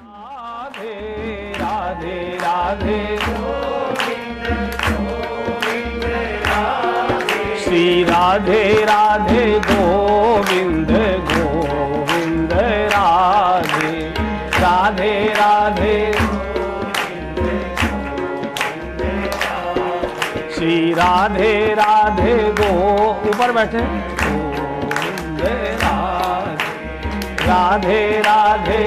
राधे राधे राधे श्री राधे राधे गोविंद गोविंद राधे राधे राधे श्री राधे राधे ऊपर बैठे गोविंद राधे राधे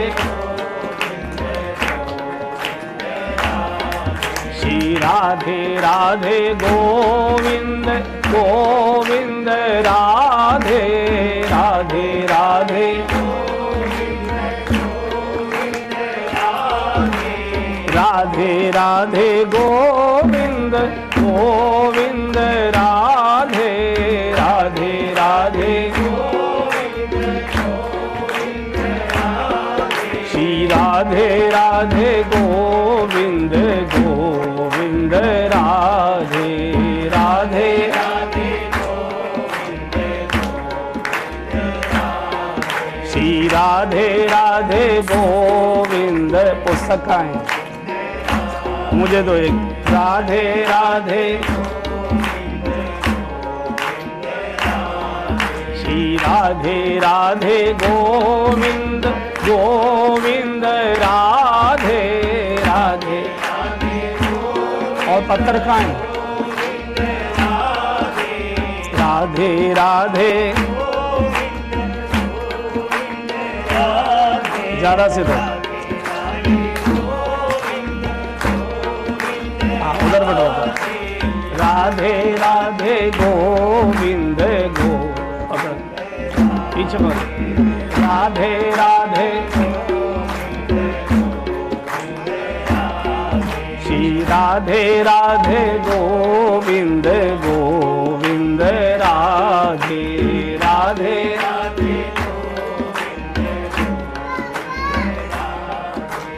श्री राधे राधे गोविंद गोविंद राधे राधे राधे राधे राधे गोविंद गोविंद राधे राधे राधे श्री राधे राधे गोविंद गोविंद राधे राधे श्री राधे राधे गोविंद पुस्तक का है मुझे दो एक राधे राधे श्री राधे राधे गोविंद गोविंद राधे राधे और पत्थर का है राधे राधे ज्यादा से दो उधर बैठो राधे राधे गोविंद गो पीछे पर राधे राधे श्री राधे राधे गोविंद गोविंद राधे राधे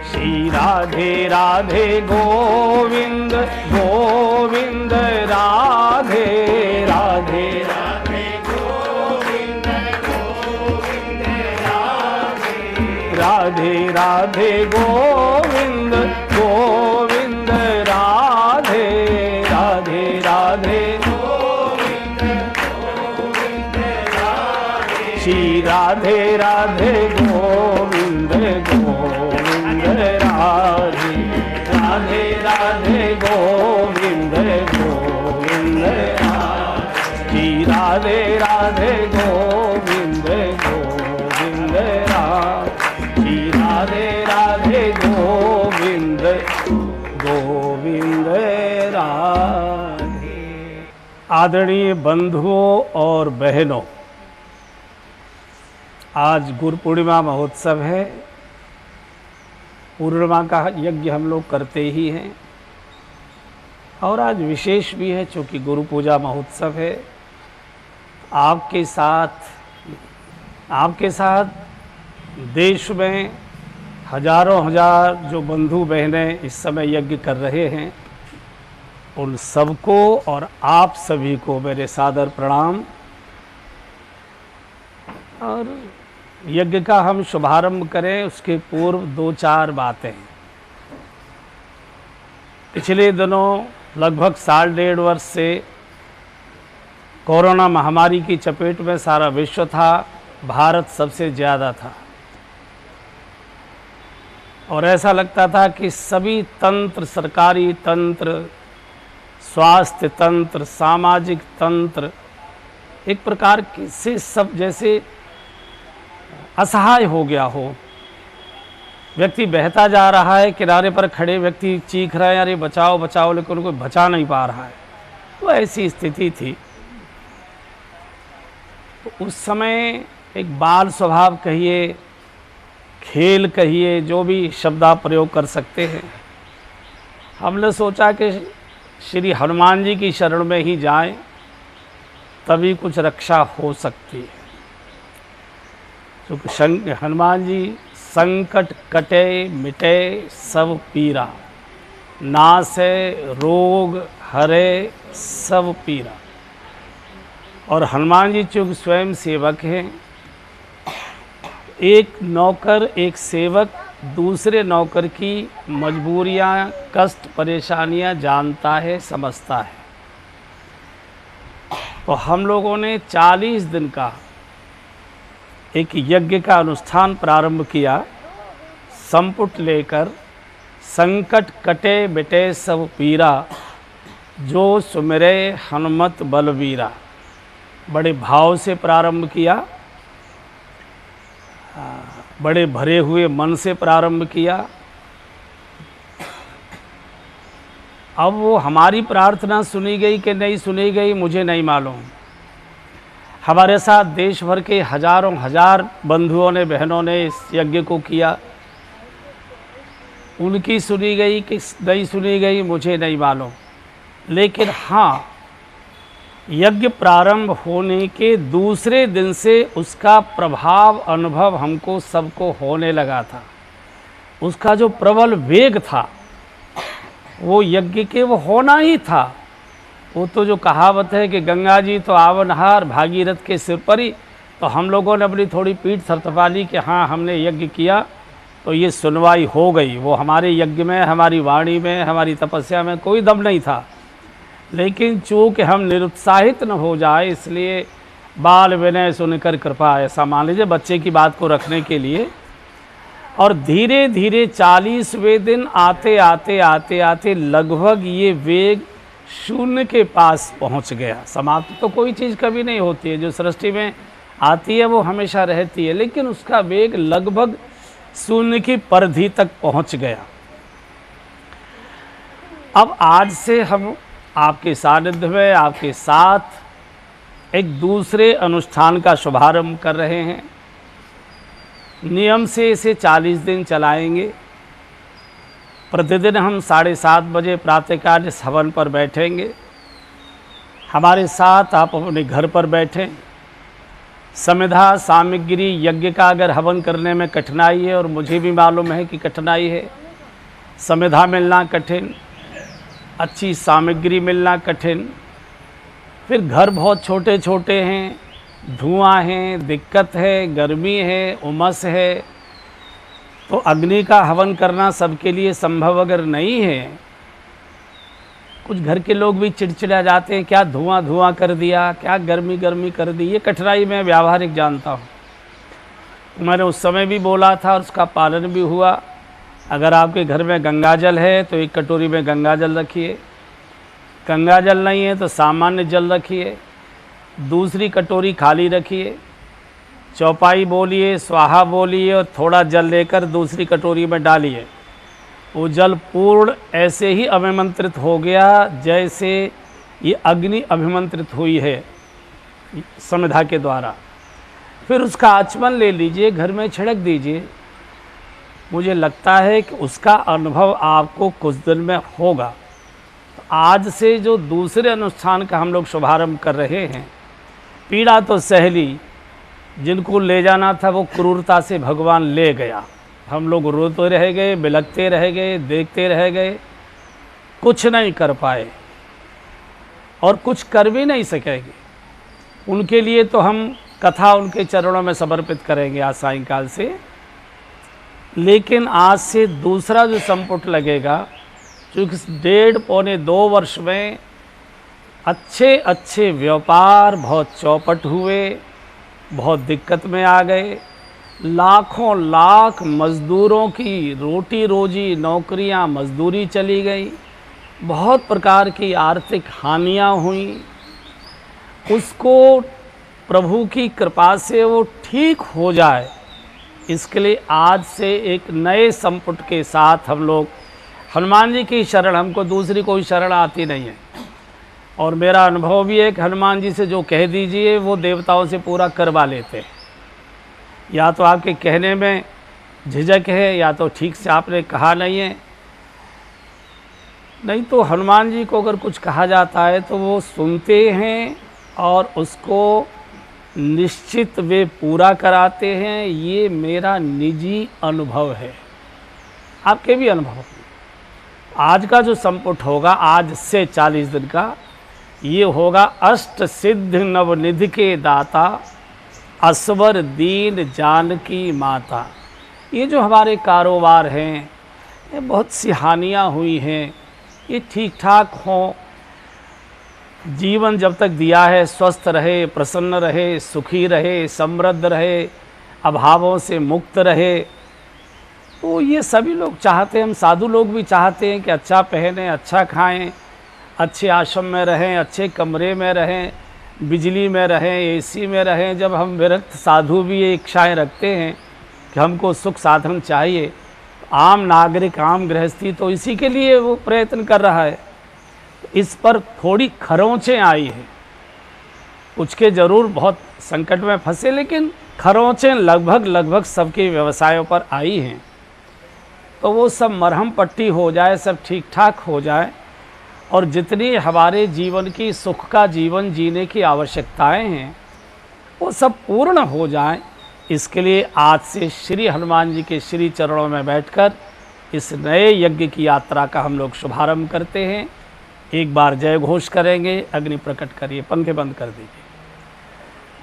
श्री राधे राधे गोविंद गोविंद राधे राधे राधे राधे गोविंद गोविंद राधे राधे राधे श्री राधे राधे गोविंद गोविंद राधे राधे राधे गोविंद गोविंद श्री राधे राधे गोविंद गोविंद श्री राधे राधे गोविंद गोविंद राधे। आदरणीय बंधुओं और बहनों, आज गुरु पूर्णिमा महोत्सव है। पूर्णिमा का यज्ञ हम लोग करते ही हैं और आज विशेष भी है क्योंकि गुरु पूजा महोत्सव है। आपके साथ देश में हजारों हजार जो बंधु बहनें इस समय यज्ञ कर रहे हैं, उन सबको और आप सभी को मेरे सादर प्रणाम। और यज्ञ का हम शुभारंभ करें उसके पूर्व दो चार बातें। पिछले दिनों लगभग 1.5 वर्ष से कोरोना महामारी की चपेट में सारा विश्व था, भारत सबसे ज़्यादा था और ऐसा लगता था कि सभी तंत्र, सरकारी तंत्र, स्वास्थ्य तंत्र, सामाजिक तंत्र एक प्रकार से सब जैसे असहाय हो गया हो। व्यक्ति बहता जा रहा है, किनारे पर खड़े व्यक्ति चीख रहे हैं अरे बचाओ बचाओ, लेकिन कोई बचा नहीं पा रहा है। तो ऐसी स्थिति थी। तो उस समय एक बाल स्वभाव कहिए, खेल कहिए, जो भी शब्द आप प्रयोग कर सकते हैं, हमने सोचा कि श्री हनुमान जी की शरण में ही जाएं, तभी कुछ रक्षा हो सकती है। क्योंकि हनुमान जी संकट कटे मिटे सब पीरा, नासे रोग हरे सब पीरा। और हनुमान जी चूँकि स्वयं सेवक हैं, एक नौकर एक सेवक दूसरे नौकर की मजबूरियां, कष्ट, परेशानियां जानता है, समझता है। तो हम लोगों ने 40 दिन का एक यज्ञ का अनुष्ठान प्रारंभ किया। संपुट लेकर संकट कटे मिटे सब पीरा, जो सुमिरे हनुमत बलवीरा। बड़े भाव से प्रारंभ किया, बड़े भरे हुए मन से प्रारंभ किया। अब वो हमारी प्रार्थना सुनी गई कि नहीं सुनी गई मुझे नहीं मालूम। हमारे साथ देश भर के हजारों हजार बंधुओं ने, बहनों ने इस यज्ञ को किया। उनकी सुनी गई कि नहीं सुनी गई मुझे नहीं मालूम। लेकिन हाँ, यज्ञ प्रारंभ होने के दूसरे दिन से उसका प्रभाव, अनुभव हमको सबको होने लगा था। उसका जो प्रबल वेग था वो यज्ञ के वो होना ही था। वो तो जो कहावत है कि गंगा जी तो आवनहार, भागीरथ के सिर पर ही। तो हम लोगों ने अपनी थोड़ी पीठ थपथपा ली कि हाँ, हमने यज्ञ किया तो ये सुनवाई हो गई। वो हमारे यज्ञ में, हमारी वाणी में, हमारी तपस्या में कोई दम नहीं था। लेकिन चूँकि हम निरुत्साहित न हो जाए, इसलिए बाल विनय सुनकर कृपा, ऐसा मान लीजिए बच्चे की बात को रखने के लिए। और धीरे धीरे 40वें दिन आते आते आते आते लगभग ये वेग शून्य के पास पहुंच गया। समाप्त तो कोई चीज़ कभी नहीं होती है, जो सृष्टि में आती है वो हमेशा रहती है, लेकिन उसका वेग लगभग शून्य की परिधि तक पहुंच गया। अब आज से हम आपके सानिध्य में, आपके साथ एक दूसरे अनुष्ठान का शुभारंभ कर रहे हैं। नियम से इसे 40 दिन चलाएंगे। प्रतिदिन हम 7:30 बजे प्रातःकाल इस हवन पर बैठेंगे। हमारे साथ आप अपने घर पर बैठें। समिधा सामग्री, यज्ञ का अगर हवन करने में कठिनाई है, और मुझे भी मालूम है कि कठिनाई है, समिधा मिलना कठिन, अच्छी सामग्री मिलना कठिन, फिर घर बहुत छोटे छोटे हैं, धुआं है, दिक्कत है, गर्मी है, उमस है, तो अग्नि का हवन करना सबके लिए संभव अगर नहीं है। कुछ घर के लोग भी चिड़चिड़ा जाते हैं, क्या धुआं धुआं कर दिया, क्या गर्मी गर्मी कर दी। ये कठिनाई मैं व्यावहारिक जानता हूँ। मैंने उस समय भी बोला था और उसका पालन भी हुआ। अगर आपके घर में गंगाजल है तो एक कटोरी में गंगाजल रखिए, गंगाजल नहीं है तो सामान्य जल रखिए, दूसरी कटोरी खाली रखिए, चौपाई बोलिए, स्वाहा बोलिए और थोड़ा जल लेकर दूसरी कटोरी में डालिए। वो जल पूर्ण ऐसे ही अभिमंत्रित हो गया जैसे ये अग्नि अभिमंत्रित हुई है समिधा के द्वारा। फिर उसका आचमन ले लीजिए, घर में छिड़क दीजिए। मुझे लगता है कि उसका अनुभव आपको कुछ दिन में होगा। तो आज से जो दूसरे अनुष्ठान का हम लोग शुभारंभ कर रहे हैं, पीड़ा तो सह ली, जिनको ले जाना था वो क्रूरता से भगवान ले गया। हम लोग रोते रह गए, बिलखते रह गए, देखते रह गए, कुछ नहीं कर पाए और कुछ कर भी नहीं सकेंगे। उनके लिए तो हम कथा उनके चरणों में समर्पित करेंगे आज सायंकाल से। लेकिन आज से दूसरा जो संपुट लगेगा, क्योंकि 1.5-2 वर्ष में अच्छे अच्छे व्यापार बहुत चौपट हुए, बहुत दिक्कत में आ गए। लाखों लाख मज़दूरों की रोटी रोजी, नौकरियां, मजदूरी चली गई। बहुत प्रकार की आर्थिक हानियां हुई। उसको प्रभु की कृपा से वो ठीक हो जाए, इसके लिए आज से एक नए संपुट के साथ हम लोग हनुमान जी की शरण, हमको दूसरी कोई शरण आती नहीं है। और मेरा अनुभव भी है कि हनुमान जी से जो कह दीजिए वो देवताओं से पूरा करवा लेते हैं। या तो आपके कहने में झिझक है, या तो ठीक से आपने कहा नहीं है। नहीं तो हनुमान जी को अगर कुछ कहा जाता है तो वो सुनते हैं और उसको निश्चित वे पूरा कराते हैं। ये मेरा निजी अनुभव है, आपके भी अनुभव है। आज का जो संपुट होगा, आज से 40 दिन का, ये होगा अष्ट सिद्ध नवनिधि के दाता, असवर दीन जानकी माता। ये जो हमारे कारोबार हैं, ये बहुत सी हानियाँ हुई हैं, ये ठीक ठाक हों। जीवन जब तक दिया है स्वस्थ रहे, प्रसन्न रहे, सुखी रहे, समृद्ध रहे, अभावों से मुक्त रहे, तो ये सभी लोग चाहते हैं। हम साधु लोग भी चाहते हैं कि अच्छा पहने, अच्छा खाएं, अच्छे आश्रम में रहें, अच्छे कमरे में रहें, बिजली में रहें, एसी में रहें। जब हम विरक्त साधु भी ये इच्छाएँ रखते हैं कि हमको सुख साधन चाहिए, आम नागरिक, आम गृहस्थी तो इसी के लिए वो प्रयत्न कर रहा है। इस पर थोड़ी खरोंचें आई हैं, कुछ के ज़रूर बहुत संकट में फंसे, लेकिन खरोंचें लगभग सबके व्यवसायों पर आई हैं। तो वो सब मरहम पट्टी हो जाए, सब ठीक ठाक हो जाए, और जितनी हमारे जीवन की सुख का जीवन जीने की आवश्यकताएं हैं वो सब पूर्ण हो जाएं। इसके लिए आज से श्री हनुमान जी के श्री चरणों में बैठकर इस नए यज्ञ की यात्रा का हम लोग शुभारंभ करते हैं। एक बार जय घोष करेंगे, अग्नि प्रकट करिए, पंखे बंद कर दीजिए।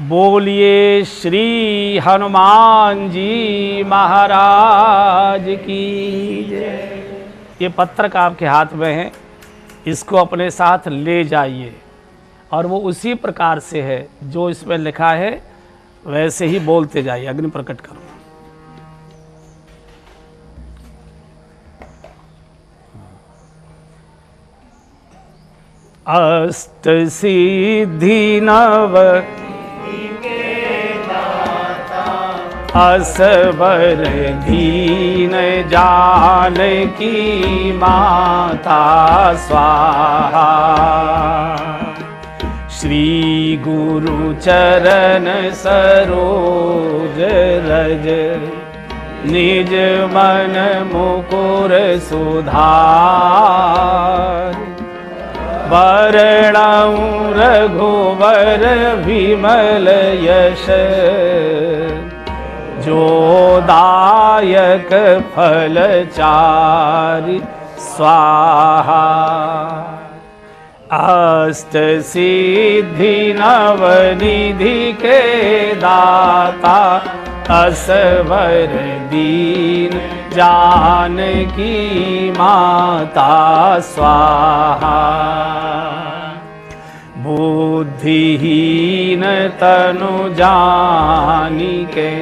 बोलिए श्री हनुमान जी महाराज की जय। ये पत्रक आपके हाथ में है, इसको अपने साथ ले जाइए, और वो उसी प्रकार से है जो इसमें लिखा है, वैसे ही बोलते जाइए। अग्नि प्रकट करो। अष्ट सिद्धि नव असबर दीन जानकी माता स्वाहा। श्री गुरु चरण सरोज रज निज मन मुकुर सुधार। वरणौ रघुवर विमल यश जो दायक फल चारि स्वाहा। अष्ट सिद्धि नवनिधि के दाता असवर दीन जानकी माता स्वाहा। बुद्धिहीन तनु जानिके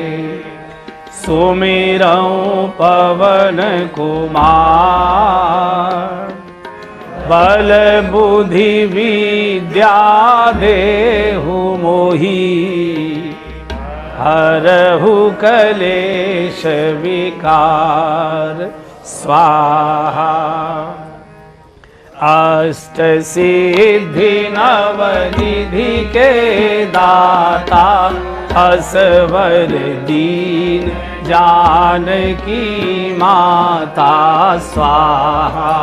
सुमिरऊं पवन कुमार। बल बुद्धि विद्या देहु मोहि हरहु कलेश विकार स्वाहा। अष्ट सिद्धि नवनिधि के दाता असवर दीन जानकी माता स्वाहा।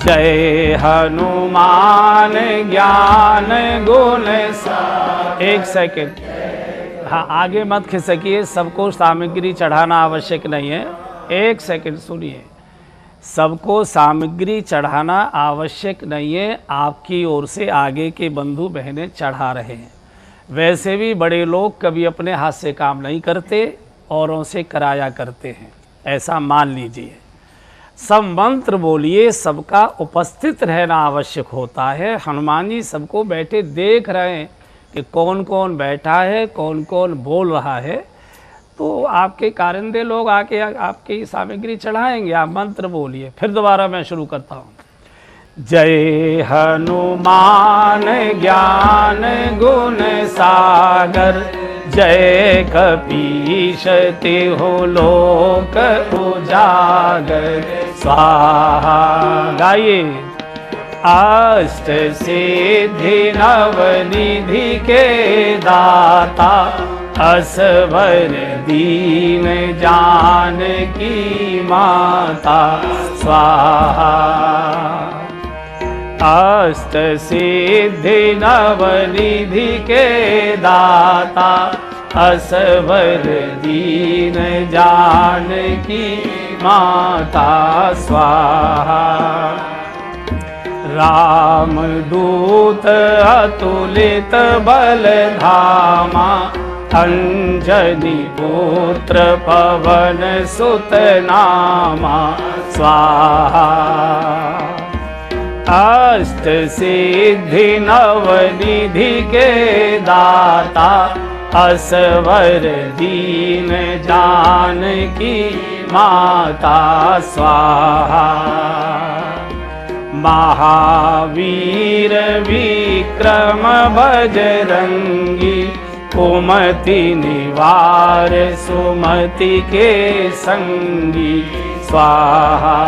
जय हनुमान ज्ञान गुण सागर। एक सेकेंड, हाँ आगे मत खिसकिए, सबको सामग्री चढ़ाना आवश्यक नहीं है। एक सेकेंड सुनिए, सबको सामग्री चढ़ाना आवश्यक नहीं है, आपकी ओर से आगे के बंधु बहनें चढ़ा रहे हैं। वैसे भी बड़े लोग कभी अपने हाथ से काम नहीं करते, औरों से कराया करते हैं, ऐसा मान लीजिए। सब मंत्र बोलिए, सबका उपस्थित रहना आवश्यक होता है। हनुमान जी सबको बैठे देख रहे हैं कि कौन कौन बैठा है, कौन कौन बोल रहा है, तो आपके कारिंदे लोग आके आपकी सामग्री चढ़ाएंगे। आप मंत्र बोलिए, फिर दोबारा मैं शुरू करता हूँ। जय हनुमान ज्ञान गुण सागर, जय कपीश तिहु लोक उजागर स्वाहा। गाइए। अष्ट सिद्धि नवनिधि के दाता असवर दीन जानकी माता स्वाहा। अष्ट सिद्धि नवनिधि के दाता असवर दीन जानकी माता स्वाहा। राम दूत अतुलित बल धामा, अंजनी पुत्र पवन सुत नामा स्वाहा। अष्ट सिद्धि नवनिधि के दाता असवर दीन जानकी माता स्वाहा। महावीर विक्रम बजरंगी कुमति निवार सुमति के संगी स्वाहा।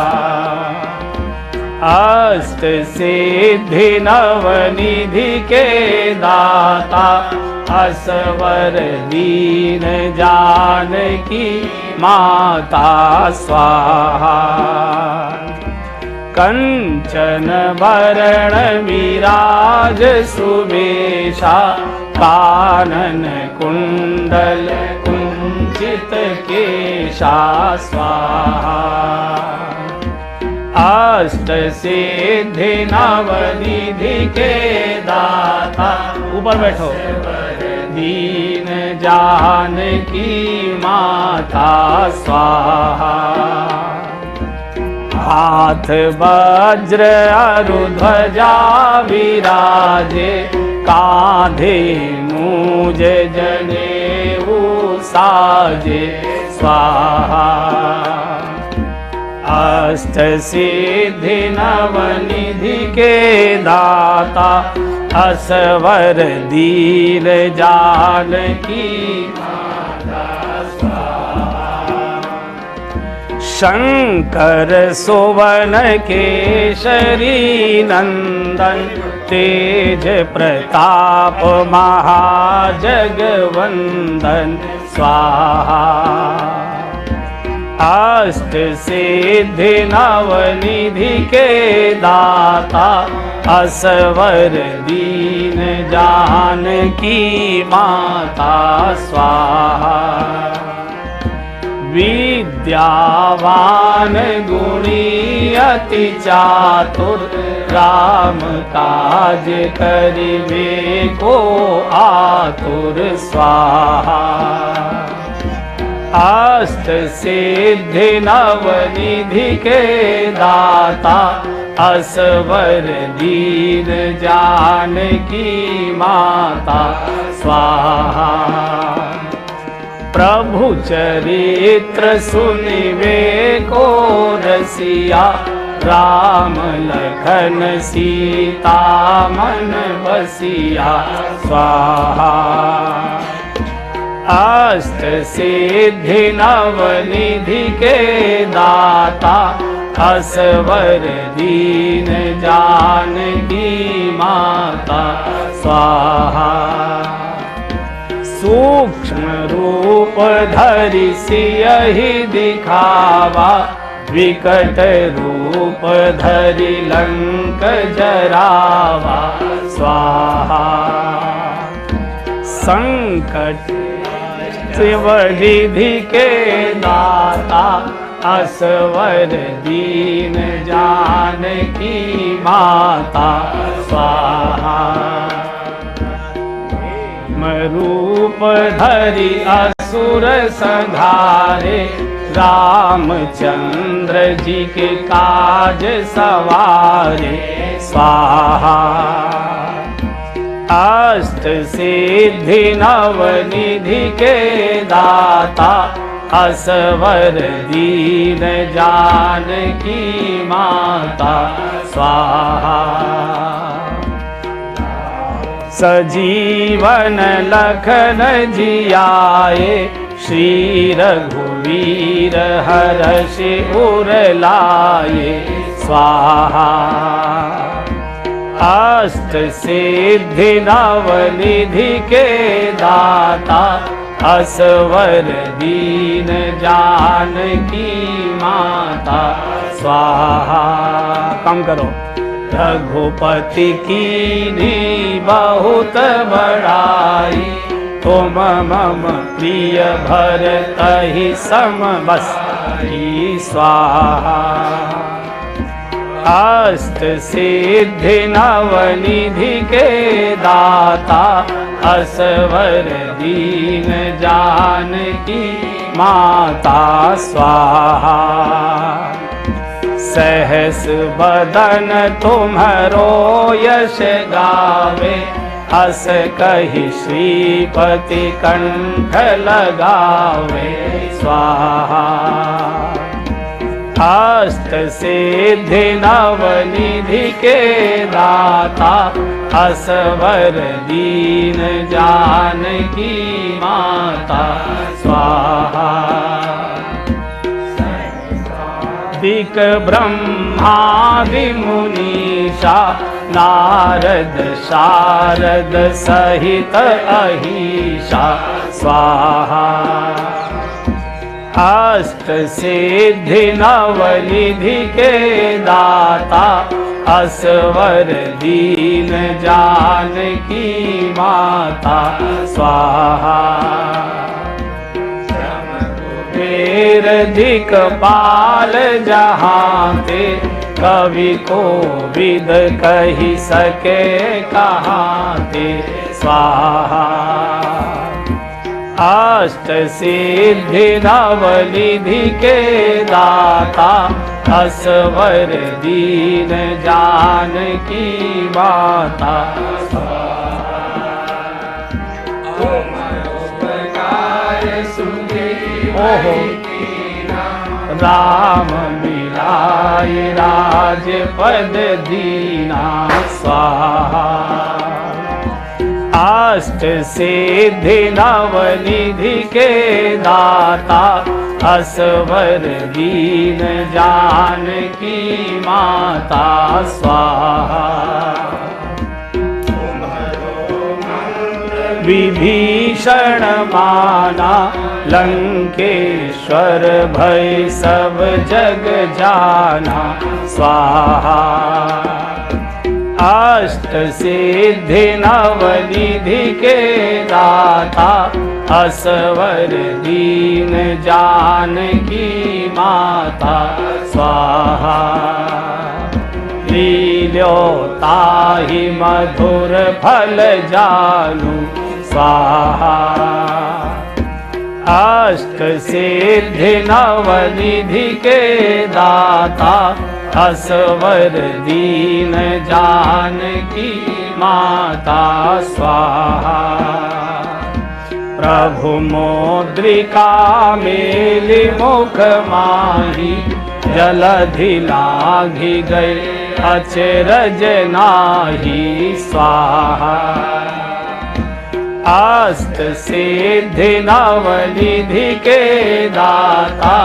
अष्ट सिद्धि नवनिधि के दाता असवर दीन जानकी माता स्वाहा। कंचन वरण विराज सुवेशा कानन कुंडल कुंचित केशा स्वाहा। अष्ट सिद्धि नवनिधि के दाता ऊपर बैठो दीन जानकी माता स्वाहा। हाथ वज्र अरु ध्वजा विराजे कांधे मूज जनेऊ साजे स्वाहा। अष्ट सिद्धि नवनिधि के दाता असवर दीन जानकी माता स्वाहा। शंकर सुवन केशरी नंदन तेज प्रताप महाजगवंदन स्वाहा। अष्ट सिद्धि नवनिधि के दाता असवर दीन जानकी माता स्वाहा। विद्यावान गुणी अति चातुर राम काज करिबे को आतुर स्वाहा। अष्ट सिद्धि नवनिधि के दाता असवर दीन जानकी माता स्वाहा। प्रभु चरित्र सुनिवे को रसिया राम लखन सीता मन बसिया स्वाहा। अष्ट सिद्धि नवनिधि के दाता असवर दीन जानकी माता स्वाहा। सूक्ष्म रूप धरि सियहि दिखावा विकट रूप धरि लंक जरावा स्वाहा। संकट शिवनिधि के दाता असवर दीन जानकी माता स्वाहा। रूप धरि असुर संहारे रामचंद्र जी के काज सवारे स्वाहा। अष्ट सिद्धि नवनिधि के दाता असवर दीन जानकी माता स्वाहा। सजीवन लखन जियाए श्री रघुवीर हर्षि उर लाए स्वाहा। अष्ट सिद्धि नवनिधि के दाता असवर दीन जानकी माता स्वाहा। कम करो। रघुपति कीन्ही बहुत बड़ाई तुम मम प्रिय भरतहि सम बसाई स्वाहा। अष्ट सिद्धि नवनिधि के दाता असवर दीन जानकी माता स्वाहा। सहस बदन तुम्हरो यश गावे, अस कहि श्रीपति कंठ लगावे स्वाहा। अष्ट सिद्धि नवनिधि के दाता, असवर दीन जानकी माता स्वाहा। दिक ब्रह्मादि मुनीषा, नारद शारद सहित अहिषा स्वाहा। अष्ट सिद्धि नवनिधि के दाता, असवर दीन जानकी माता स्वाहा। मेर दिक पाल जहाँ ते, कवि को विद कही सके कहाँ ते स्वाहा। अष्ट सिद्धि नवनिधि के दाता, असवर दीन जानकी माता स्वाहा। ओहो राम मिलाए राजपद दीना स्वाहा। अष्ट सिद्धि नवनिधि के दाता, असवर दीन जानकी माता स्वाहा। विभीषण माना लंकेश्वर, भय सब जग जाना स्वाहा। अष्ट सिद्धि नवनिधि के दाता, असवर दीन जानकी माता स्वाहा। लील्यो ताहि मधुर फल जानू स्वाहा। अष्ट सिद्धि नवनिधि के दाता, असवर दीन जानकी माता स्वाहा। प्रभु मुद्रिका मेलि मुख माही, जलधि लाघि गए अचरज नाही स्वाहा। अष्ट सिद्धि नवनिधि के दाता,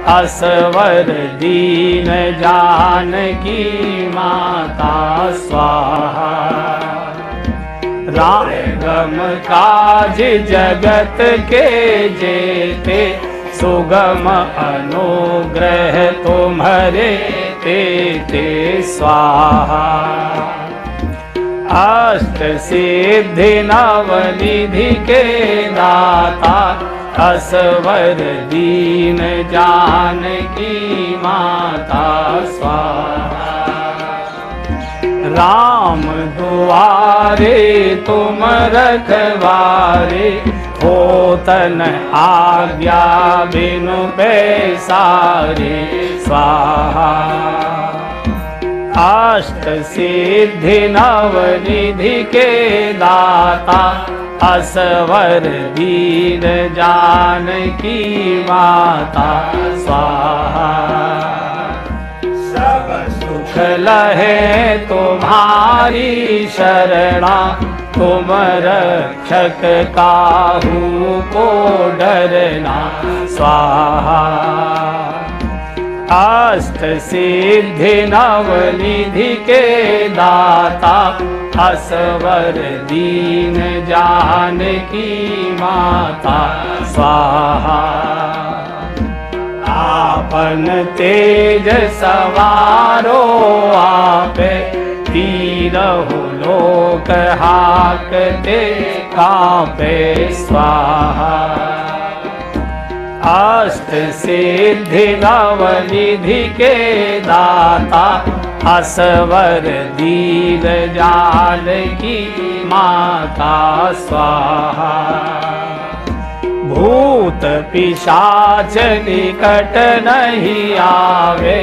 असवर दीन जानकी माता स्वाहा। राम काज जगत के जेते, सुगम अनुग्रह तुम्हारे तेते स्वाहा। अष्ट सिद्धि नवनिधि के दाता, असवर दीन जानकी माता स्वाहा। राम दुआरे तुम रखवारे, होतन आज्ञा बिनु पैसारे स्वाहा। अष्ट सिद्धि नवनिधि के दाता, असवर दीन जानकी माता स्वाहा। सब सुख लहे तुम्हारी शरणा, तुम रक्षक काहू को डरना स्वाहा। अष्ट सिद्धि नवनिधि के दाता, असवर दीन जानकी माता स्वाहा। आपन तेज सवारो आपे, तीरहु लोक हाकते कांपे स्वाहा। अष्ट सिद्धि नवनिधि के दाता असवर दीन जानकी माता स्वाहा। भूत पिशाच निकट नहीं आवे,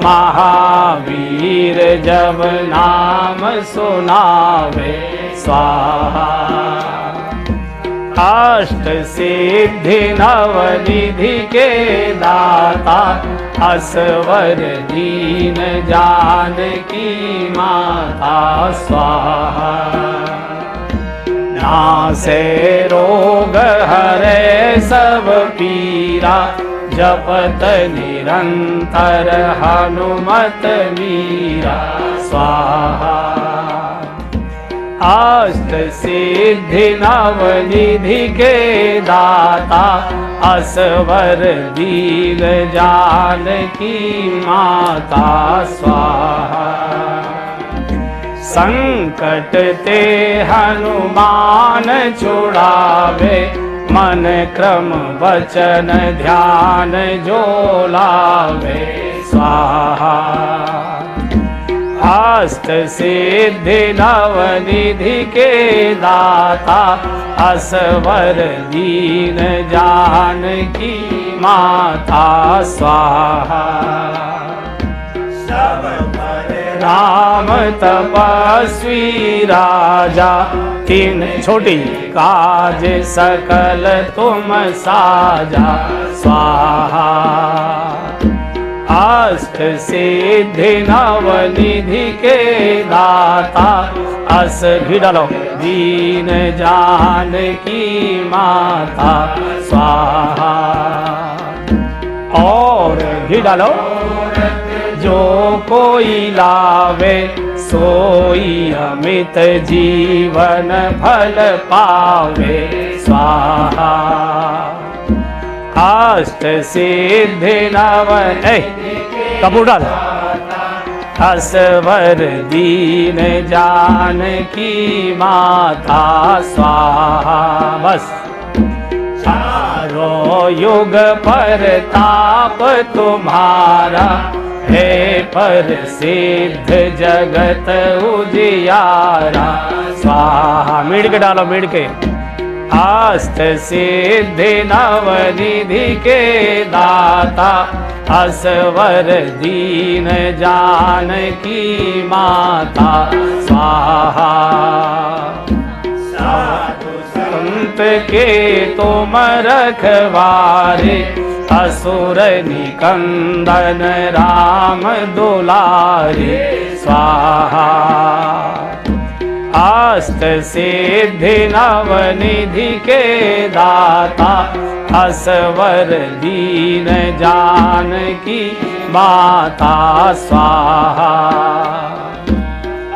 महावीर जब नाम सुनावे स्वाहा। अष्ट सिद्धि नवनिधि के दाता असवर दीन जानकी माता स्वाहा। नासे रोग हरे सब पीरा, जपत निरंतर हनुमत वीरा स्वाहा। अष्ट सिद्धि नवनिधि के दाता असवर दीन जानकी माता स्वाहा। संकट ते हनुमान छुड़ावे, मन क्रम वचन ध्यान जो लावे स्वाहा। अष्ट सिद्धि नवनिधि के दाता असवर दीन जानकी माता स्वाहा। राम तपस्वी राजा, तीन छोटी काज सकल तुम साजा स्वाहा। अष्ट सिद्धि नवनिधि के दाता अस भी डालो दीन जानकी माता स्वाहा। और भी डालो जो कोई लावे, सोई अमित जीवन फल पावे स्वाहा। अष्ट सिद्धि नवनिधि कपूर डाल असवर दीन जानकी माता स्वाहा। बस चारों युग पर ताप तुम्हारा, हे पर सिद्ध जगत उजियारा स्वाहा। मिड़ के डालो मिड़ के। अष्ट सिद्धि नवनिधि के दाता असवर दीन जानकी माता स्वाहा। संत के तुम रखवारे, असुर निकंदन राम दुलारे स्वाहा। अष्ट सिद्धि नवनिधि के दाता असवर दीन जानकी माता स्वाहा।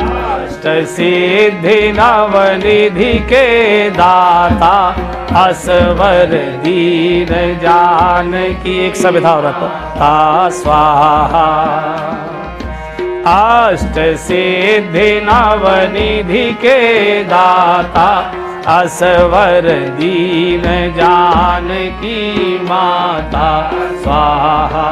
अष्ट सिद्धि नवनिधि के दाता असवर दीन जानकी एक सविधा रखता स्वाहा। अष्ट सिद्धि नवनिधि के दाता असवर दीन जानकी माता स्वाहा।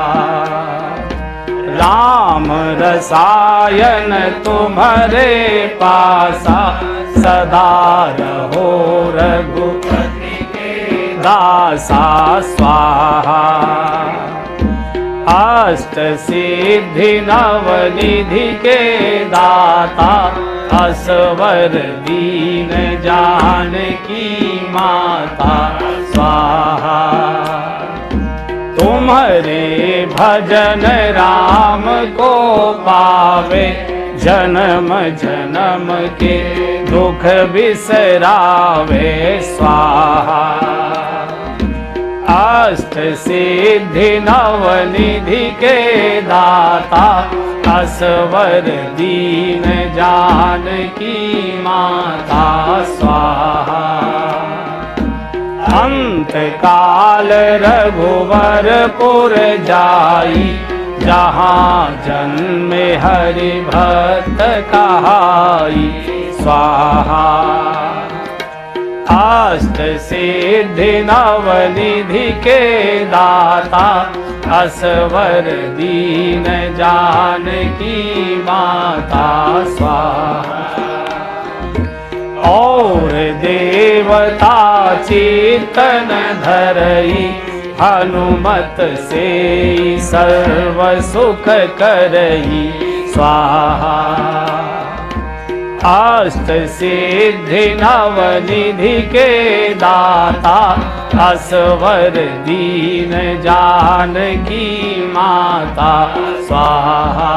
राम रसायन तुम्हारे पासा, सदा रहो रघुपति के दासा स्वाहा। अष्ट सिद्धि नवनिधि के दाता असवर दीन जानकी माता स्वाहा। तुम्हारे भजन राम को पावे, जन्म जन्म के दुख बिसरावे स्वाहा। अष्ट सिद्धि नवनिधि के दाता असवर दीन जानकी माता स्वाहा। अंत काल रघुवरपुर जाई, जहाँ जन्मे हरि भक्त कहाई स्वाहा। अष्ट सिद्धि नवनिधि के दाता असवर दीन जानकी माता स्वाहा। और देवता चेतन धरई हनुमत से सर्व सुख करई स्वाहा। अष्ट सिद्धि नवनिधि के दाता असवर दीन जानकी माता स्वाहा।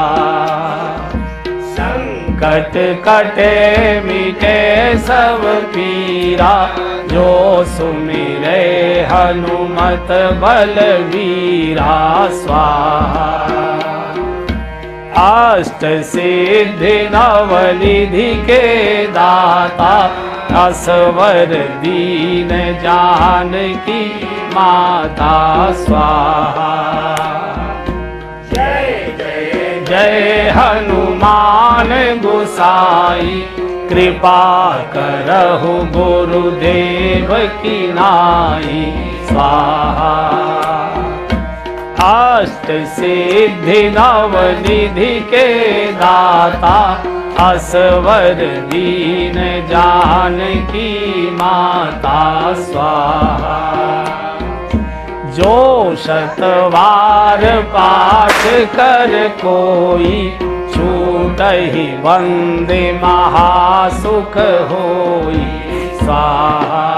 संकट कटे मिटे सब पीरा जो सुमिरे हनुमत बलवीरा स्वाहा। अष्ट सिद्धि नवनिधि के दाता असवर दीन जानकी माता स्वाहा। जय जय जय हनुमान गोसाई कृपा करहु गुरुदेव की नाई स्वाहा। अष्ट सिद्धि नवनिधि के दाता असवर दीन जानकी माता स्वाहा। जो शतवार पाठ कर कोई छूटहि वंदे महासुख होई स्वाहा।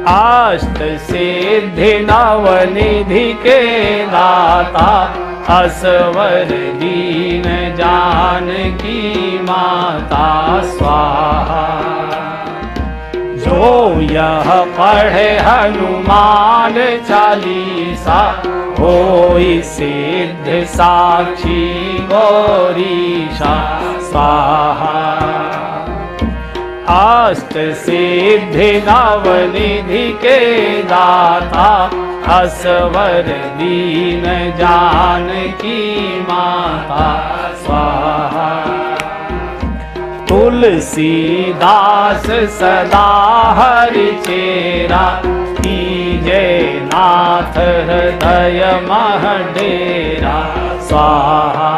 अष्ट सिद्धि नवनिधि के दाता असवर दीन जानकी माता स्वाहा। जो यह पढ़े हनुमान चालीसा होई सिद्ध साक्षी गौरीशा स्वाहा। अष्ट सिद्धि नवनिधि के दाता असवर दीन जानकी माता स्वाहा। तुलसीदास सदा हरि चेरा कीजे नाथ हृदय मह डेरा स्वाहा।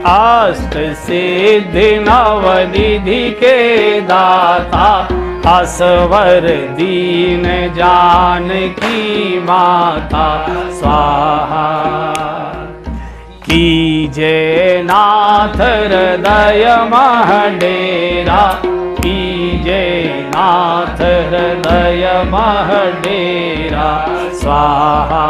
अष्ट सिद्धि नवनिधि के दाता असवर दीन जानकी माता स्वाहा। कीजे नाथ हृदय मह डेरा कीजे नाथ हृदय मह डेरा स्वाहा।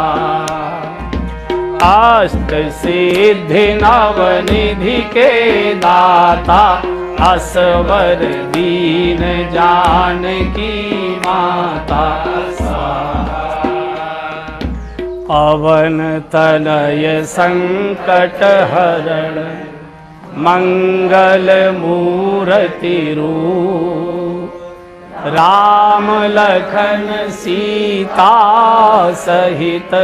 अष्ट सिद्धि नवनिधि के दाता असवर दीन जानकी माता स्वाहा। पवन तनय संकट हरण मंगल मूर्ति रूप राम लखन सीता सहित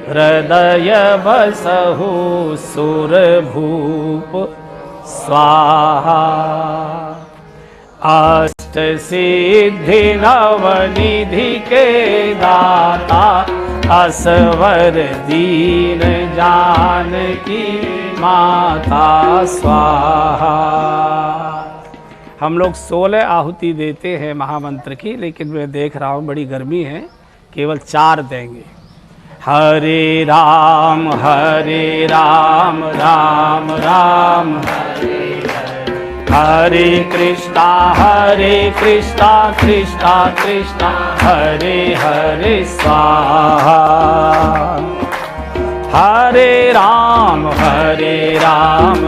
हृदय बसहु सुरभूप स्वाहा। अष्ट सिद्धि नवनिधि के दाता असवर दीन जानकी माता स्वाहा। हम लोग 16 आहुति देते हैं महामंत्र की, लेकिन मैं देख रहा हूँ बड़ी गर्मी है, केवल 4 देंगे। हरे राम राम राम हरे कृष्णा कृष्णा कृष्णा हरे हरे स्वाहा। हरे राम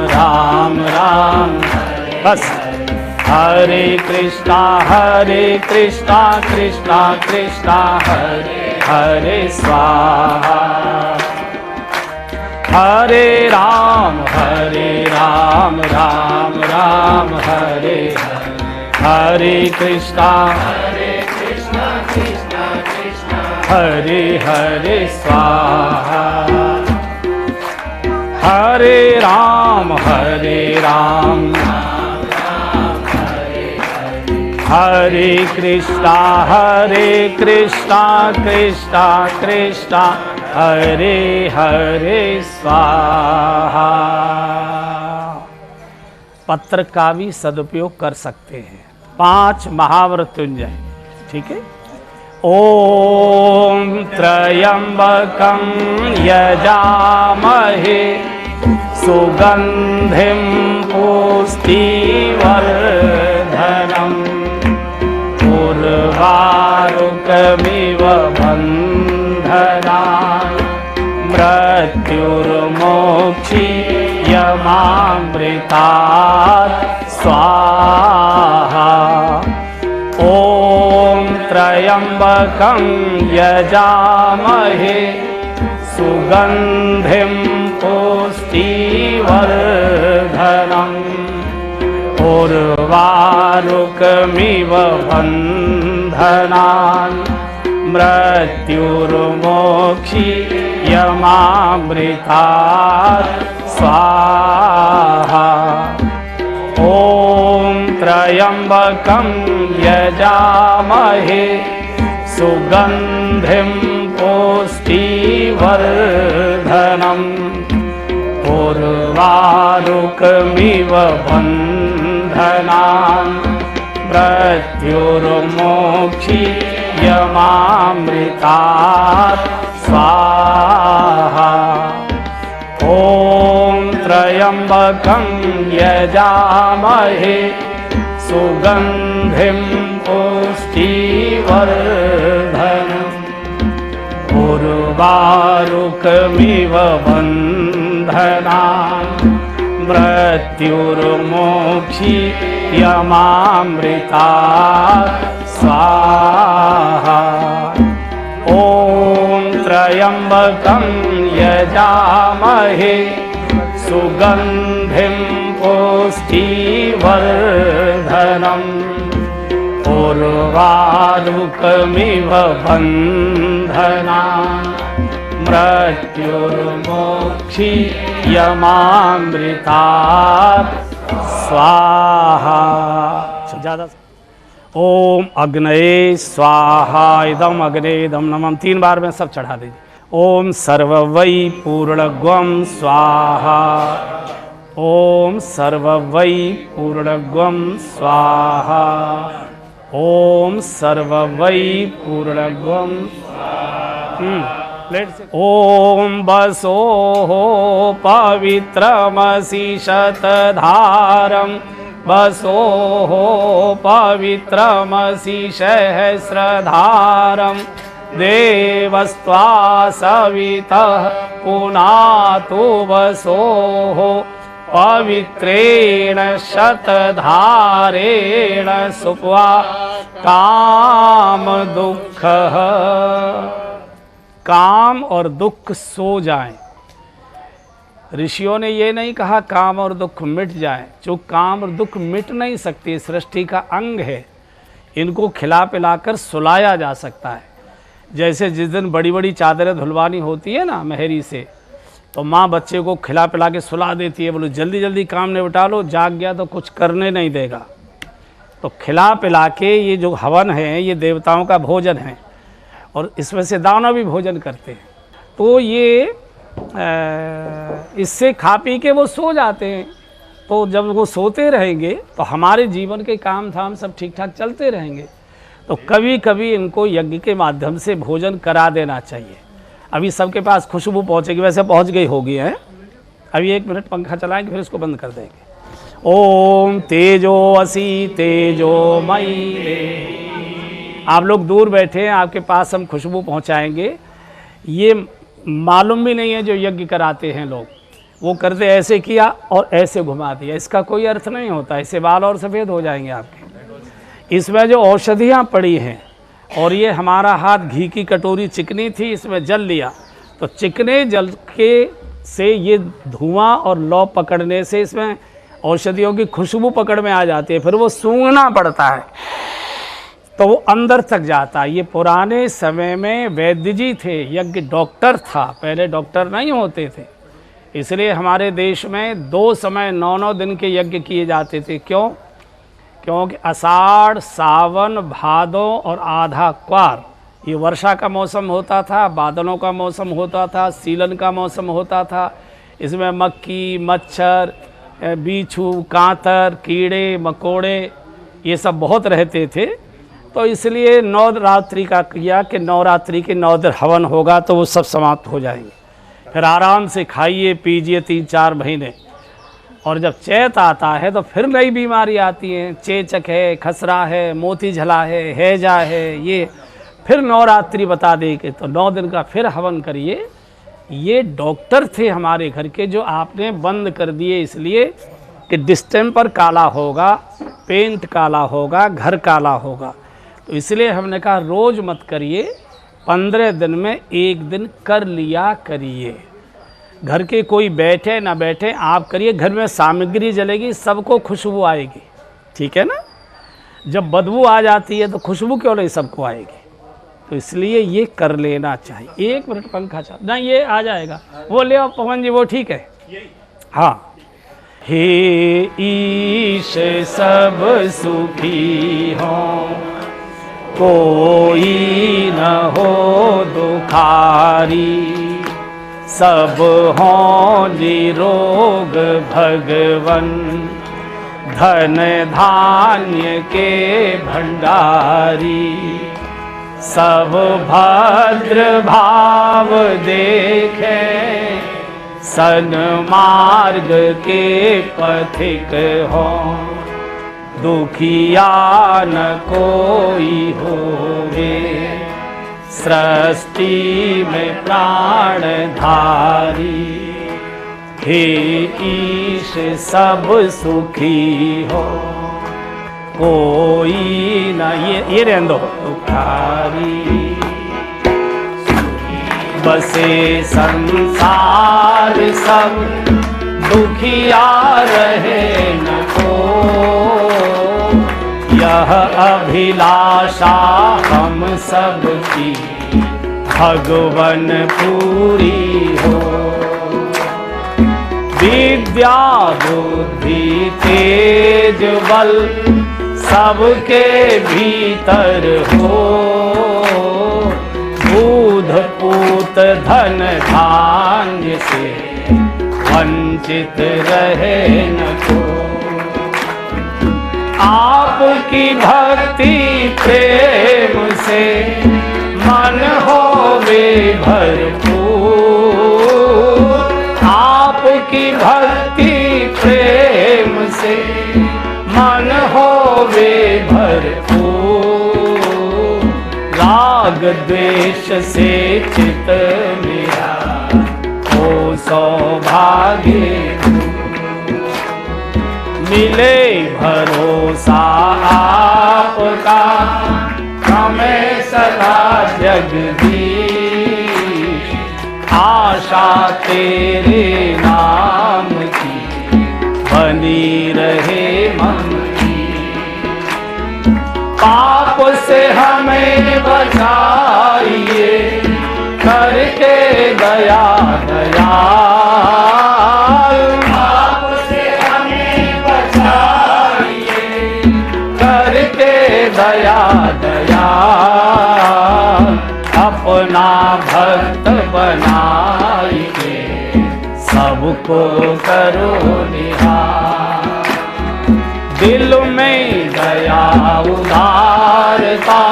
राम बस। हरे कृष्णा कृष्णा कृष्णा हरे हरे स्वाहा। हरे राम राम हरे हरे कृष्णा कृष्णा हरे हरे स्वाहा। हरे राम हरे कृष्णा कृष्णा कृष्णा हरे हरे स्वाहा। पत्र का भी सदुपयोग कर सकते हैं। 5 महामृत्युंजय, ठीक है। ओम त्र्यंबकं यजामहे सुगंधिं पुष्टिवर्धनम् उर्वारुकमिव बन्धनान् मृत्युर्मोक्षीयमामृतात् स्वाहा। ॐ त्र्यंबकं यजामहे सुगंधिं पुष्टिवर्धनम् उर्वारुकमिव बन्धनान् मृत्युर्मोक्षीयमामृतात् स्वाहा। ॐ त्र्यंबकं यजामहे सुगंधिं पुष्टिवर्धनम् उर्वारुकमिव बन्धनान् मृत्युर्मोक्षीयमामृतात् स्वाहा। ॐ त्र्यंबकं यजामहे सुगंधिं पुष्टिवर्धनम् उर्वारुकमिव बन्धनान् मृत्युर्मोक्षीयमामृतात् स्वाहा। ॐ त्र्यंबकं यजामहे सुगंधिं पुष्टिवर्धनम् उर्वारुकमिव बन्धनान् मृत्युर्मोक्षीयमामृतात् स्वाहा। ज़्यादा। ओम अग्नये स्वाहा इदम अग्ने इदम नमः 3 बार में सब चढ़ा दीजिए। ओम सर्ववै पूर्णग्वं स्वाहा। ओम सर्ववै पूर्णग्वं स्वाहा। ओम सर्ववै पूर्णग्वं ओम बसो पवित्रमसि शतधारं बसो पवित्रमसि सहस्रधारं देवस्त्वा सवितः पुनातु वसो पवित्रेण शतधारेण सुप्वा काम दुख काम और दुख सो जाएं। ऋषियों ने ये नहीं कहा काम और दुख मिट जाएं। जो काम और दुख मिट नहीं सकती, सृष्टि का अंग है, इनको खिला पिलाकर सुलाया जा सकता है। जैसे जिस दिन बड़ी बड़ी चादरें धुलवानी होती है ना मेहरी से, तो माँ बच्चे को खिला पिला के सुला देती है, बोलो जल्दी जल्दी काम निपटा लो, जाग गया तो कुछ करने नहीं देगा। तो खिला पिला के ये जो हवन है ये देवताओं का भोजन है और इसमें से दानव भी भोजन करते हैं। तो ये इससे खा पी के वो सो जाते हैं। तो जब वो सोते रहेंगे तो हमारे जीवन के काम धाम सब ठीक ठाक चलते रहेंगे। तो कभी कभी इनको यज्ञ के माध्यम से भोजन करा देना चाहिए। अभी सबके पास खुशबू पहुँचेगी, वैसे पहुँच गई होगी है। अभी 1 मिनट पंखा चलाएंगे फिर इसको बंद कर देंगे। ओम तेजो असी तेजोमयी। आप लोग दूर बैठे हैं, आपके पास हम खुशबू पहुंचाएंगे। ये मालूम भी नहीं है जो यज्ञ कराते हैं लोग, वो करते ऐसे किया और ऐसे घुमा दिया, इसका कोई अर्थ नहीं होता। इससे बाल और सफ़ेद हो जाएंगे आपके। इसमें जो औषधियाँ पड़ी हैं और ये हमारा हाथ घी की कटोरी चिकनी थी, इसमें जल लिया तो चिकने जल के से ये धुआं और लौ पकड़ने से इसमें औषधियों की खुशबू पकड़ में आ जाती है। फिर वो सूंघना पड़ता है तो वो अंदर तक जाता है। ये पुराने समय में वैद्य जी थे, यज्ञ डॉक्टर था, पहले डॉक्टर नहीं होते थे। इसलिए हमारे देश में 2 समय 9-9 दिन के यज्ञ किए जाते थे। क्यों? क्योंकि आषाढ़, सावन, भादों और आधा क्वार ये वर्षा का मौसम होता था, बादलों का मौसम होता था, सीलन का मौसम होता था। इसमें मक्खी, मच्छर, बीछू, कांतर, कीड़े मकोड़े ये सब बहुत रहते थे। तो इसलिए नवरात्रि का किया कि नवरात्रि के 9 दिन हवन होगा तो वो सब समाप्त हो जाएंगे। फिर आराम से खाइए पीजिए 3-4 महीने। और जब चैत आता है तो फिर नई बीमारी आती हैं, चेचक है, खसरा है, मोती झला है, हैजा है, ये फिर नवरात्रि बता दे के तो 9 दिन का फिर हवन करिए। ये डॉक्टर थे हमारे घर के जो आपने बंद कर दिए इसलिए कि डिस्टेम्पर काला होगा, पेंट काला होगा, घर काला होगा। तो इसलिए हमने कहा रोज़ मत करिए, 15 दिन में 1 दिन कर लिया करिए। घर के कोई बैठे ना बैठे आप करिए, घर में सामग्री जलेगी, सबको खुशबू आएगी, ठीक है ना। जब बदबू आ जाती है तो खुशबू क्यों नहीं सबको आएगी। तो इसलिए ये कर लेना चाहिए। 1 मिनट पंखा चालू ना, ये आ जाएगा, वो ले आओ पवन जी, वो ठीक है। हाँ। हे ईश सब सुखी हो, कोई न हो दुखारी, सब हो निरोग भगवन, धन धान्य के भंडारी, सब भद्र भाव देखे, सन्मार्ग के पथिक हो, दुखिया न कोई होवे, सृष्टि में प्राण धारी, हे ईश सब सुखी हो, कोई न ये रहने दो दुखारी, बसे संसार सब दुखिया रहे न को, यह अभिलाषा हम सब की भगवन पूरी हो, विद्या बुद्धि तेज बल सबके भीतर हो, दूध पूत धन धान्य से वंचित रहे न को, आपकी भक्ति प्रेम से मन होवे भरपूर, आपकी भक्ति प्रेम से मन होवे भरपूर, राग द्वेष से चित मेरा हो सौभाग्य, मिले भरोसा आपका हमें सदा जगदीश, आशा तेरे नाम की बनी रहे मन की, पाप से हमें बचाइए करके दया दयाल, दया दया अपना भक्त बनाइए, सबको करो निहार, दिल में दया उदारता,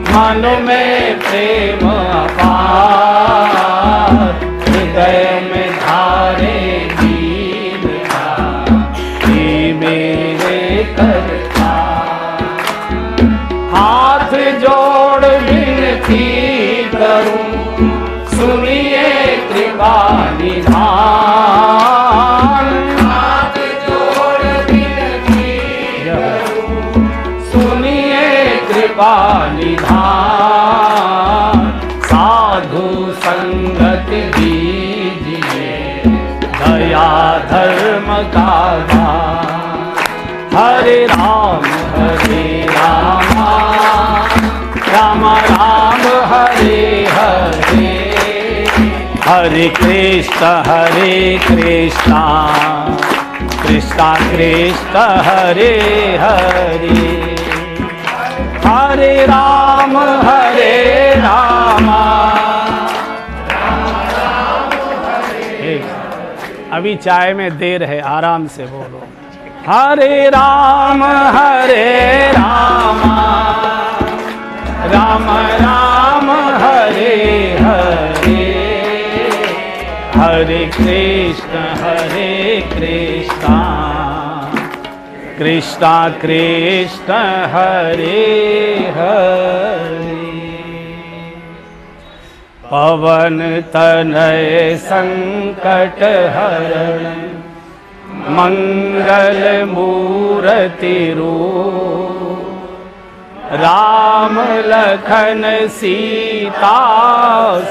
मन में प्रेम अपार, हृदय में धारे दीनता, ये मेरे करता, हाथ जोड़ विनती करूं, सुनिए कृपा निधान, हाथ जोड़ विनती करूं, सुनिए कृपा निधान, साधु संगत दीजिए दया धर्म का दान, हरे राम राम राम हरे हरे, हरे कृष्ण कृष्णा कृष्ण हरे हरे, हरे राम अभी चाय में देर है, आराम से बोलो। हरे राम राम राम हरे हरे, हरे कृष्णा कृष्णा कृष्ण हरे हरे। पवन तनय संकट हरण, मंगल मूर्ति रूप, राम लखन सीता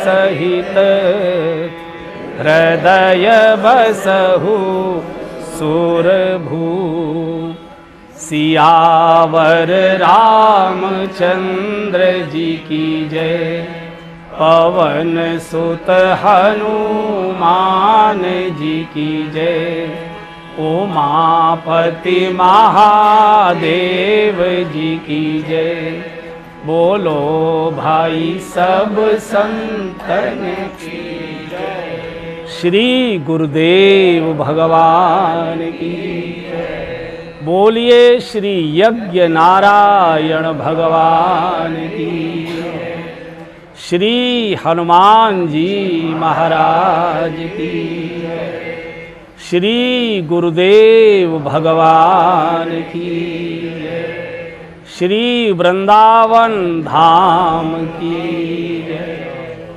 सहित, हृदय बसहु सुरभूप। सियावर रामचंद्र जी की जय, पवन सुत हनुमान जी की जय। उमापति महादेव जी की जय, बोलो भाई सब संतन की जय। श्री गुरुदेव भगवान की जय। बोलिए श्री यज्ञ नारायण भगवान की जय। श्री हनुमान जी महाराज की जय। श्री गुरुदेव भगवान की जय। श्री वृंदावन धाम की जय।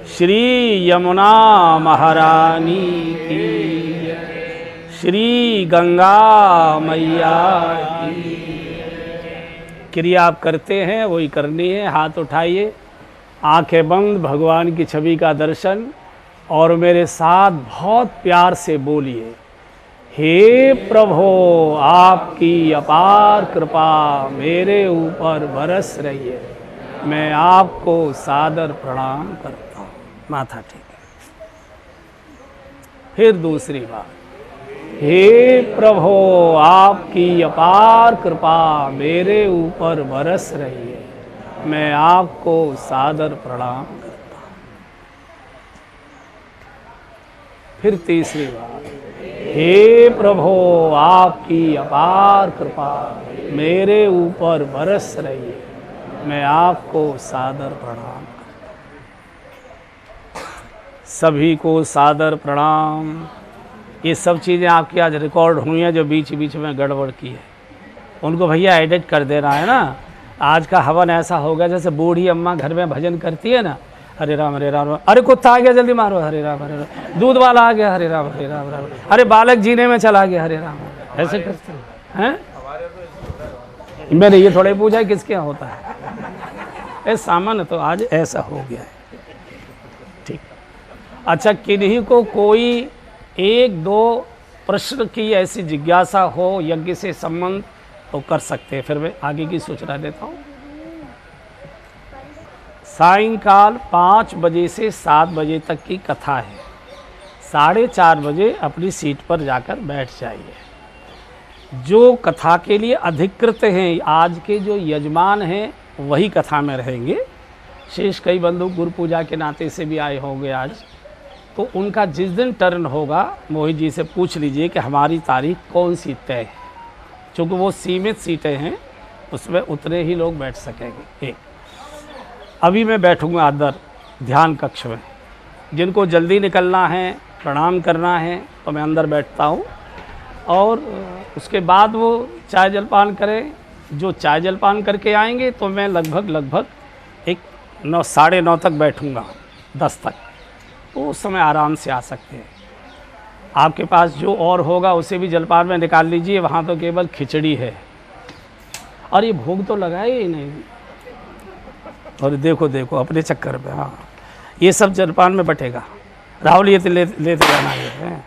श्री यमुना महारानी की जय। श्री गंगा मैया की जय। क्रिया आप करते हैं वही करनी है। हाथ उठाइए, आंखें बंद, भगवान की छवि का दर्शन, और मेरे साथ बहुत प्यार से बोलिए, हे प्रभु आपकी अपार कृपा मेरे ऊपर बरस रही है, मैं आपको सादर प्रणाम करता हूँ। माथा टेके। फिर दूसरी बार, हे प्रभु आपकी अपार कृपा मेरे ऊपर बरस रही है, मैं आपको सादर प्रणाम करता हूँ। फिर तीसरी बार, हे प्रभु आपकी अपार कृपा मेरे ऊपर बरस रही है, मैं आपको सादर प्रणाम करता हूँ। सभी को सादर प्रणाम। ये सब चीज़ें आपकी आज रिकॉर्ड हुई हैं, जो बीच बीच में गड़बड़ की है उनको भैया एडिट कर देना है ना। आज का हवन ऐसा होगा जैसे बूढ़ी अम्मा घर में भजन करती है ना, हरे राम अरे कुत्ता आ गया जल्दी मारो, हरे राम, दूध वाला आ गया, हरे राम, अरे बालक जीने में चला गया, हरे राम, ऐसे करते हैं। मैंने ये थोड़ा ही पूछा है किसके यहाँ होता है, ऐसा सामान्य तो आज ऐसा हो गया है। ठीक, अच्छा, किन्हीं को कोई एक दो प्रश्न की ऐसी जिज्ञासा हो यज्ञ से संबंध तो कर सकते हैं, फिर मैं आगे की सूचना देता हूँ। सायंकाल 5 बजे से 7 बजे तक की कथा है। 4:30 बजे अपनी सीट पर जाकर बैठ जाइए। जो कथा के लिए अधिकृत हैं, आज के जो यजमान हैं वही कथा में रहेंगे। शेष कई बंधु गुरु पूजा के नाते से भी आए होंगे आज, तो उनका जिस दिन टर्न होगा मोहित जी से पूछ लीजिए कि हमारी तारीख कौन सी तय है, क्योंकि वो सीमित सीटें हैं, उसमें उतने ही लोग बैठ सकेंगे। एक अभी मैं बैठूंगा अंदर ध्यान कक्ष में। जिनको जल्दी निकलना है, प्रणाम करना है, तो मैं अंदर बैठता हूँ, और उसके बाद वो चाय जलपान करें। जो चाय जलपान करके आएंगे तो मैं लगभग एक 9 साढ़े 9 तक बैठूंगा, 10 तक, तो उस समय आराम से आ सकते हैं। आपके पास जो और होगा उसे भी जलपान में निकाल लीजिए, वहाँ तो केवल खिचड़ी है, और ये भोग तो लगाए ही नहीं। और देखो अपने चक्कर में, हाँ, ये सब जलपान में बटेगा। राहुल ये लेते रहना है।